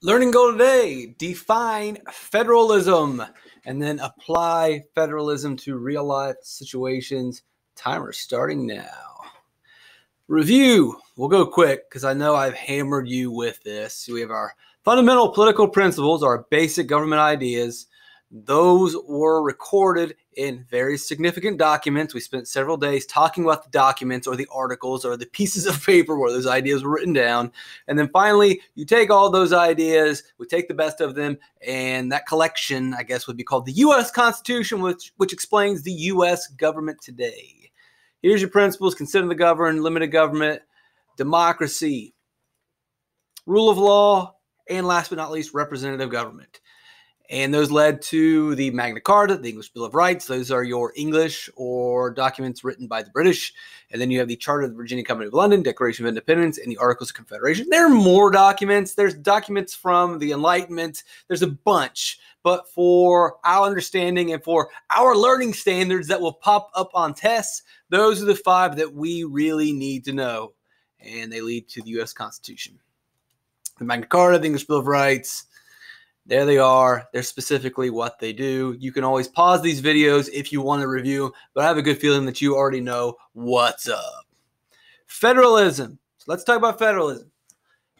Learning Goal today, define federalism and then apply federalism to real life situations. Timer starting now. Review. We'll go quick because I know I've hammered you with this. We have our fundamental political principles, our basic government ideas. Those were recorded in very significant documents. We spent several days talking about the documents or the articles or the pieces of paper where those ideas were written down. And then finally, you take all those ideas, we take the best of them, and that collection, I guess, would be called the U.S. Constitution, which explains the U.S. government today. Here's your principles: consider the governed, limited government, democracy, rule of law, and last but not least, representative government. And those led to the Magna Carta, the English Bill of Rights. Those are your English or documents written by the British. And then you have the Charter of the Virginia Company of London, Declaration of Independence, and the Articles of Confederation. There are more documents. There's documents from the Enlightenment. There's a bunch. But for our understanding and for our learning standards that will pop up on tests, those are the 5 that we really need to know. And they lead to the U.S. Constitution. The Magna Carta, the English Bill of Rights. There they are. They're specifically what they do. You can always pause these videos if you want to review, but I have a good feeling that you already know what's up. Federalism. So let's talk about federalism.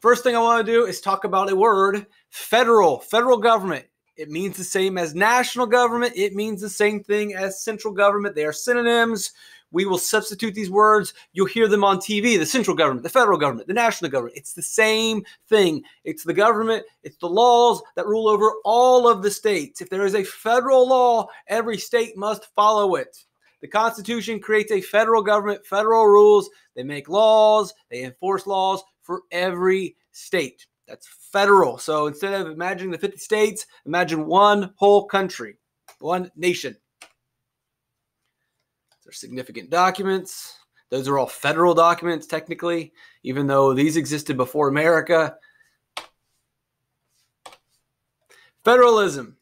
First thing I want to do is talk about a word, federal government. It means the same as national government. It means the same thing as central government. They are synonyms. We will substitute these words. You'll hear them on TV, the central government, the federal government, the national government. It's the same thing. It's the government. It's the laws that rule over all of the states. If there is a federal law, every state must follow it. The Constitution creates a federal government, federal rules. They make laws. They enforce laws for every state. That's federal. So instead of imagining the 50 states, imagine one whole country, one nation. They're significant documents. Those are all federal documents, technically, even though these existed before America. Federalism,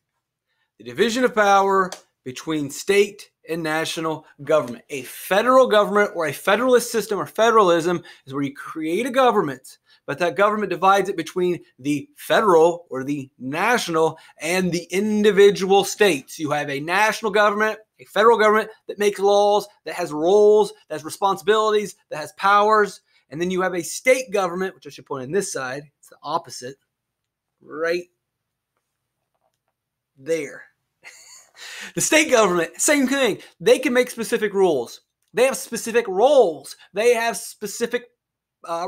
the division of power between state and national government. A federal government or a federalist system or federalism is where you create a government, but that government divides it between the federal or the national and the individual states. You have a national government, a federal government that makes laws, that has roles, that has responsibilities, that has powers. And then you have a state government, which I should point on this side. It's the opposite. Right there. The state government, same thing. They can make specific rules. They have specific roles. They have specific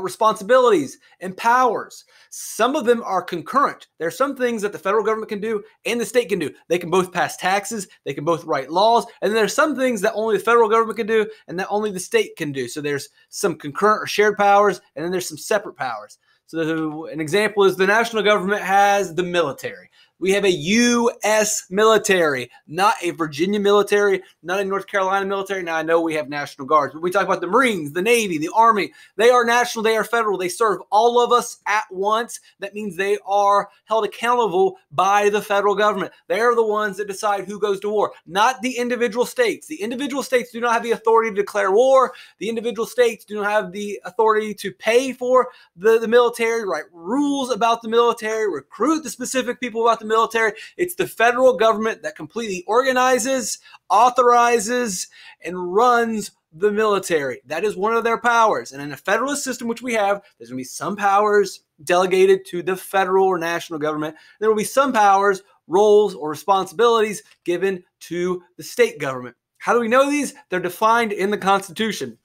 responsibilities and powers. Some of them are concurrent. There are some things that the federal government can do and the state can do. They can both pass taxes, they can both write laws, and then there are some things that only the federal government can do and that only the state can do. So there's some concurrent or shared powers, and then there's some separate powers. So an example is the national government has the military. We have a U.S. military, not a Virginia military, not a North Carolina military. Now, I know we have National Guards, but we talk about the Marines, the Navy, the Army. They are national. They are federal. They serve all of us at once. That means they are held accountable by the federal government. They are the ones that decide who goes to war, not the individual states. The individual states do not have the authority to declare war. The individual states do not have the authority to pay for the military, write rules about the military, recruit the specific people about the military. It's the federal government that completely organizes, authorizes, and runs the military. That is one of their powers. And in a federalist system, which we have, there's going to be some powers delegated to the federal or national government. There will be some powers, roles, or responsibilities given to the state government. How do we know these? They're defined in the Constitution.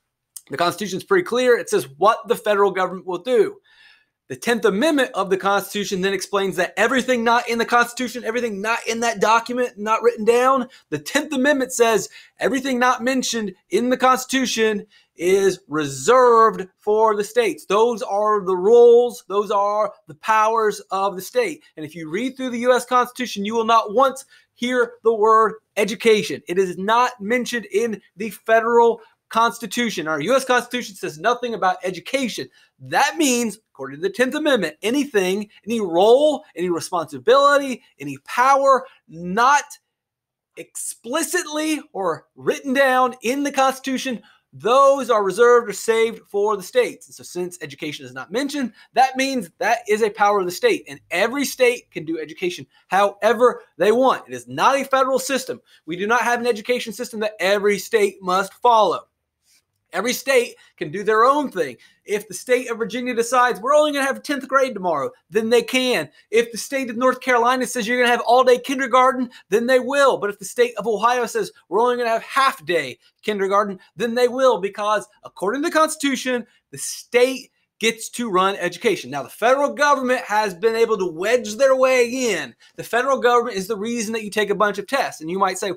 The Constitution is pretty clear. It says what the federal government will do. The 10th Amendment of the Constitution then explains that everything not in the Constitution, everything not in that document, not written down, the 10th Amendment says everything not mentioned in the Constitution is reserved for the states. Those are the roles, those are the powers of the state. And if you read through the U.S. Constitution, you will not once hear the word education. It is not mentioned in the federal Constitution. Our U.S. Constitution says nothing about education. That means, according to the 10th Amendment, anything, any role, any responsibility, any power not explicitly or written down in the Constitution those are reserved or saved for the states. And so since education is not mentioned, that means that is a power of the state. And every state can do education however they want. It is not a federal system. We do not have an education system that every state must follow. Every state can do their own thing. If the state of Virginia decides we're only going to have 10th grade tomorrow, then they can. If the state of North Carolina says you're going to have all-day kindergarten, then they will. But if the state of Ohio says we're only going to have half-day kindergarten, then they will, because according to the Constitution, the state gets to run education. Now, the federal government has been able to wedge their way in. The federal government is the reason that you take a bunch of tests. And you might say,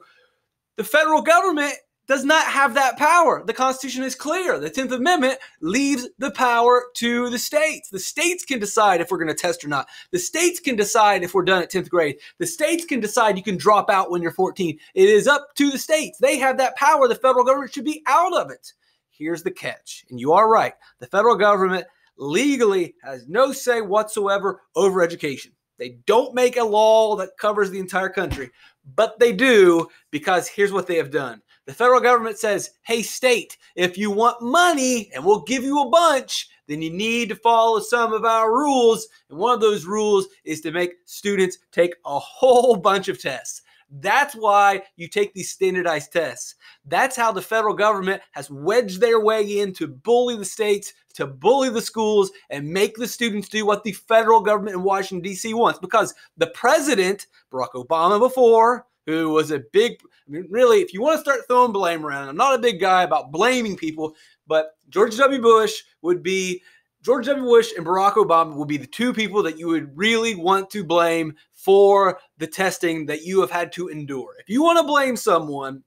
the federal government does not have that power. The Constitution is clear. The 10th Amendment leaves the power to the states. The states can decide if we're going to test or not. The states can decide if we're done at 10th grade. The states can decide you can drop out when you're 14. It is up to the states. They have that power. The federal government should be out of it. Here's the catch, and you are right. The federal government legally has no say whatsoever over education. They don't make a law that covers the entire country, but they do, because here's what they have done. The federal government says, hey, state, if you want money and we'll give you a bunch, then you need to follow some of our rules. And one of those rules is to make students take a whole bunch of tests. That's why you take these standardized tests. That's how the federal government has wedged their way in to bully the states, to bully the schools, and make the students do what the federal government in Washington, D.C. wants. Because the president, Barack Obama before, who was a big, really, if you want to start throwing blame around, I'm not a big guy about blaming people, but George W. Bush and Barack Obama would be the two people that you would really want to blame for the testing that you have had to endure. If you want to blame someone,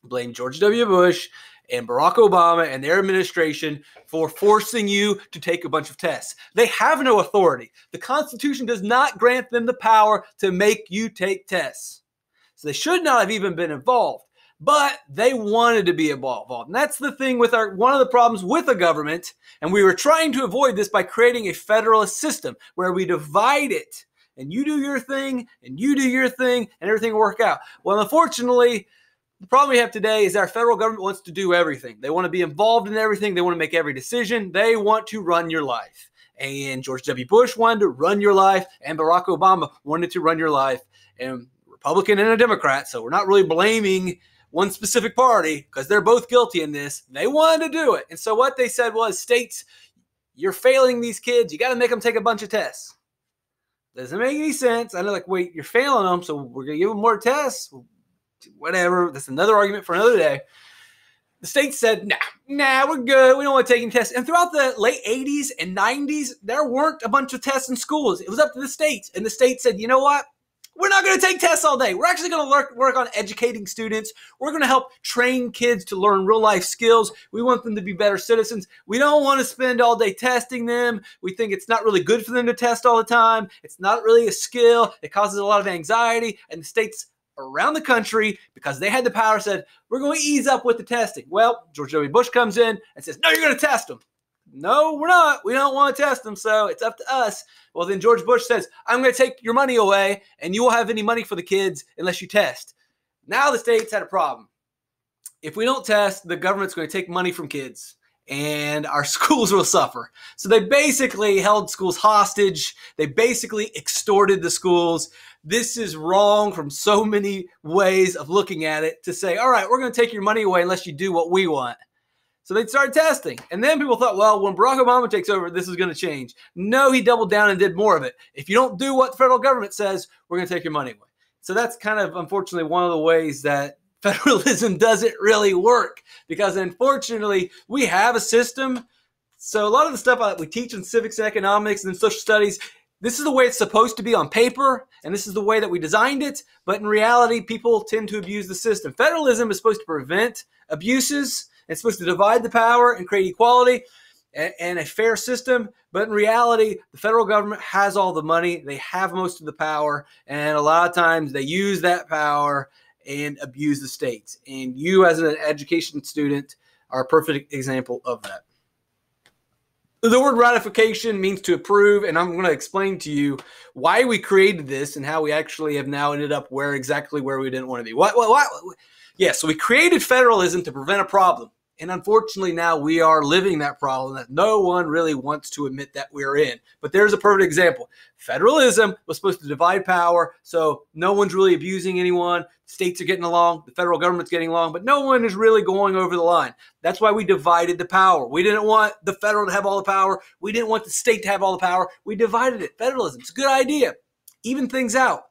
blame George W. Bush and Barack Obama and their administration for forcing you to take a bunch of tests. They have no authority. The Constitution does not grant them the power to make you take tests. So they should not have even been involved, but they wanted to be involved. And that's the thing with one of the problems with the government. And we were trying to avoid this by creating a federalist system where we divide it, and you do your thing and you do your thing and everything will work out. Well, unfortunately, the problem we have today is our federal government wants to do everything. They want to be involved in everything. They want to make every decision. They want to run your life. And George W. Bush wanted to run your life, and Barack Obama wanted to run your life. And Republican and a Democrat, so we're not really blaming one specific party because they're both guilty in this. They wanted to do it. And so what they said was, states, you're failing these kids. You got to make them take a bunch of tests. Doesn't make any sense. And they're like, wait, you're failing them, so we're going to give them more tests? Whatever. That's another argument for another day. The states said, nah, we're good. We don't want to take any tests. And throughout the late 80s and 90s, there weren't a bunch of tests in schools. It was up to the states. And the states said, you know what? We're not going to take tests all day. We're actually going to work on educating students. We're going to help train kids to learn real-life skills. We want them to be better citizens. We don't want to spend all day testing them. We think it's not really good for them to test all the time. It's not really a skill. It causes a lot of anxiety. And the states around the country, because they had the power, said, we're going to ease up with the testing. Well, George W. Bush comes in and says, no, you're going to test them. No, we're not. We don't want to test them, so it's up to us. Well, then George Bush says, I'm going to take your money away, and you won't have any money for the kids unless you test. Now the states had a problem. If we don't test, the government's going to take money from kids, and our schools will suffer. So they basically held schools hostage. They basically extorted the schools. This is wrong from so many ways of looking at it, to say, all right, we're going to take your money away unless you do what we want. So they started testing. And then people thought, well, when Barack Obama takes over, this is going to change. No, he doubled down and did more of it. If you don't do what the federal government says, we're going to take your money away. So that's kind of, unfortunately, one of the ways that federalism doesn't really work, because unfortunately, we have a system. So a lot of the stuff that we teach in civics and economics and social studies, this is the way it's supposed to be on paper, and this is the way that we designed it. But in reality, people tend to abuse the system. Federalism is supposed to prevent abuses. It's supposed to divide the power and create equality and a fair system. But in reality, the federal government has all the money. They have most of the power. And a lot of times they use that power and abuse the states. And you, as an education student, are a perfect example of that. The word ratification means to approve, and I'm going to explain to you why we created this and how we actually have now ended up exactly where we didn't want to be. Yeah, so we created federalism to prevent a problem. And unfortunately, now we are living that problem that no one really wants to admit that we're in. But there's a perfect example. Federalism was supposed to divide power, so no one's really abusing anyone. States are getting along. The federal government's getting along, but no one is really going over the line. That's why we divided the power. We didn't want the federal to have all the power. We didn't want the state to have all the power. We divided it. Federalism, it's a good idea. Even things out.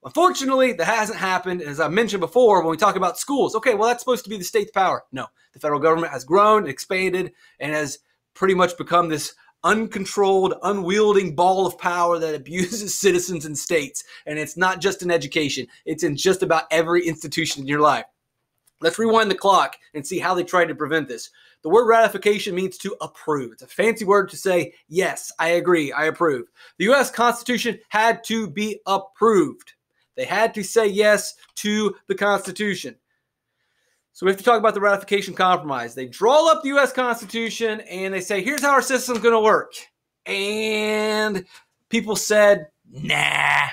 Unfortunately, that hasn't happened. As I mentioned before, when we talk about schools, okay, well, that's supposed to be the state's power. No, the federal government has grown, expanded, and has pretty much become this uncontrolled, unwielding ball of power that abuses citizens and states. And it's not just in education. It's in just about every institution in your life. Let's rewind the clock and see how they tried to prevent this. The word ratification means to approve. It's a fancy word to say, yes, I agree, I approve. The U.S. Constitution had to be approved. They had to say yes to the Constitution. So we have to talk about the Ratification Compromise. They draw up the U.S. Constitution and they say, here's how our system's going to work. And people said, nah,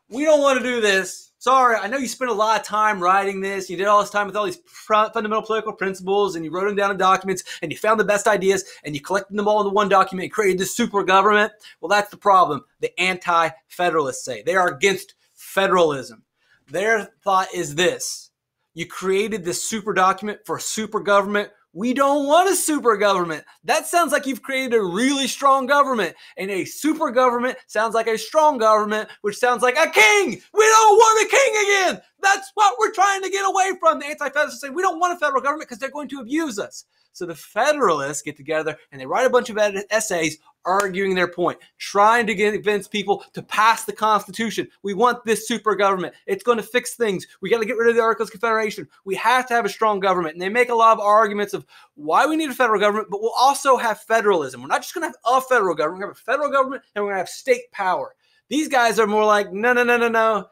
we don't want to do this. Sorry, I know you spent a lot of time writing this. You did all this time with all these fundamental political principles, and you wrote them down in documents, and you found the best ideas, and you collected them all into one document and created this super government. Well, that's the problem. The Anti-Federalists say. They are against federalism. Their thought is this. You created this super document for a super government. We don't want a super government. That sounds like you've created a really strong government. And a super government sounds like a strong government, which sounds like a king. We don't want a king again. That's what we're trying to get away from. The Anti-Federalists say we don't want a federal government because they're going to abuse us. So the Federalists get together and they write a bunch of essays arguing their point, trying to convince people to pass the Constitution. We want this super government. It's going to fix things. We got to get rid of the Articles of Confederation. We have to have a strong government. And they make a lot of arguments of why we need a federal government, but we'll also have federalism. We're not just going to have a federal government. We're going to have a federal government and we're going to have state power. These guys are more like, no.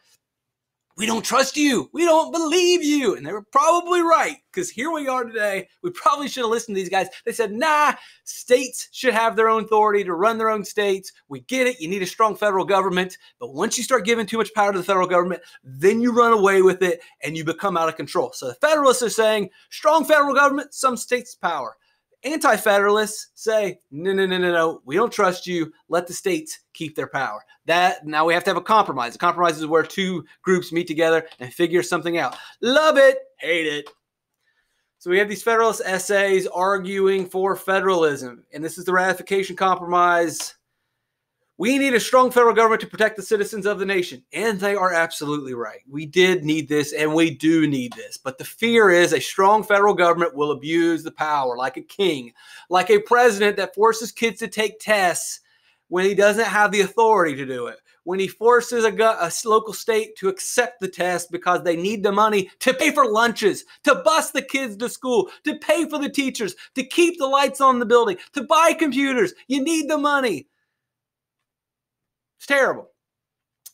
We don't trust you. We don't believe you. And they were probably right, because here we are today. We probably should have listened to these guys. They said, nah, states should have their own authority to run their own states. We get it. You need a strong federal government. But once you start giving too much power to the federal government, then you run away with it and you become out of control. So the Federalists are saying, strong federal government, some states' power. Anti-Federalists say, no, we don't trust you. Let the states keep their power. Now we have to have a compromise. A compromise is where two groups meet together and figure something out. Love it, hate it. So we have these Federalist essays arguing for federalism. And this is the Ratification Compromise. We need a strong federal government to protect the citizens of the nation. And they are absolutely right. We did need this, and we do need this. But the fear is a strong federal government will abuse the power like a king, like a president that forces kids to take tests when he doesn't have the authority to do it, when he forces a local state to accept the test because they need the money to pay for lunches, to bus the kids to school, to pay for the teachers, to keep the lights on in the building, to buy computers. You need the money. It's terrible.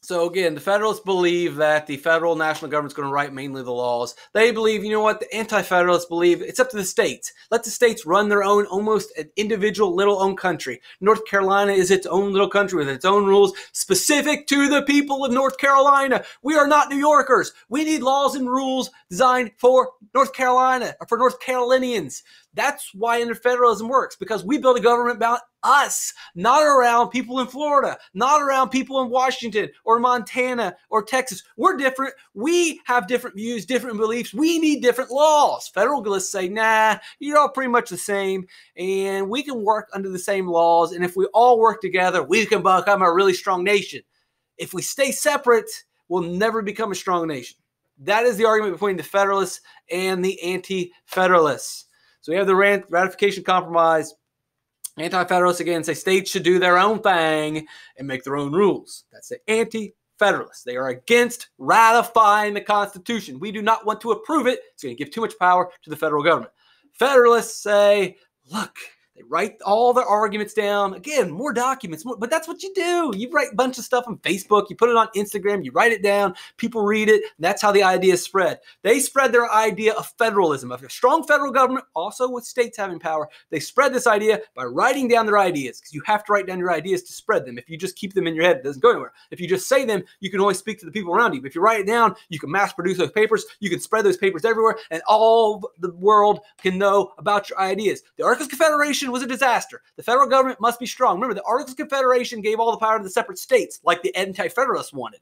So again, the Federalists believe that the federal national government is going to write mainly the laws. They believe, you know what, the Anti-Federalists believe it's up to the states. Let the states run their own, almost an individual little own country. North Carolina is its own little country with its own rules specific to the people of North Carolina. We are not New Yorkers. We need laws and rules designed for North Carolina or for North Carolinians. That's why interfederalism works, because we build a government about us, not around people in Florida, not around people in Washington or Montana or Texas. We're different. We have different views, different beliefs. We need different laws. Federalists say, nah, you're all pretty much the same, and we can work under the same laws, and if we all work together, we can become a really strong nation. If we stay separate, we'll never become a strong nation. That is the argument between the Federalists and the Anti-Federalists. So we have the Ratification Compromise. Anti-Federalists, again, say states should do their own thing and make their own rules. That's the Anti-Federalists. They are against ratifying the Constitution. We do not want to approve it. It's going to give too much power to the federal government. Federalists say, look, They write all their arguments down. Again, more documents, but that's what you do. You write a bunch of stuff on Facebook. You put it on Instagram. You write it down. People read it. That's how the ideas spread. They spread their idea of federalism, of a strong federal government, also with states having power. They spread this idea by writing down their ideas, because you have to write down your ideas to spread them. If you just keep them in your head, it doesn't go anywhere. If you just say them, you can only speak to the people around you. But if you write it down, you can mass produce those papers. You can spread those papers everywhere, and all the world can know about your ideas. The Articles of Confederation was a disaster. The federal government must be strong. Remember, the Articles of Confederation gave all the power to the separate states, like the Anti-Federalists wanted.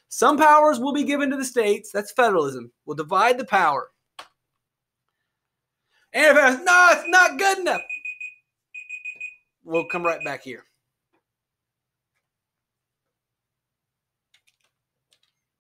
Some powers will be given to the states. That's federalism. We'll divide the power. And if no, it's not good enough, we'll come right back here.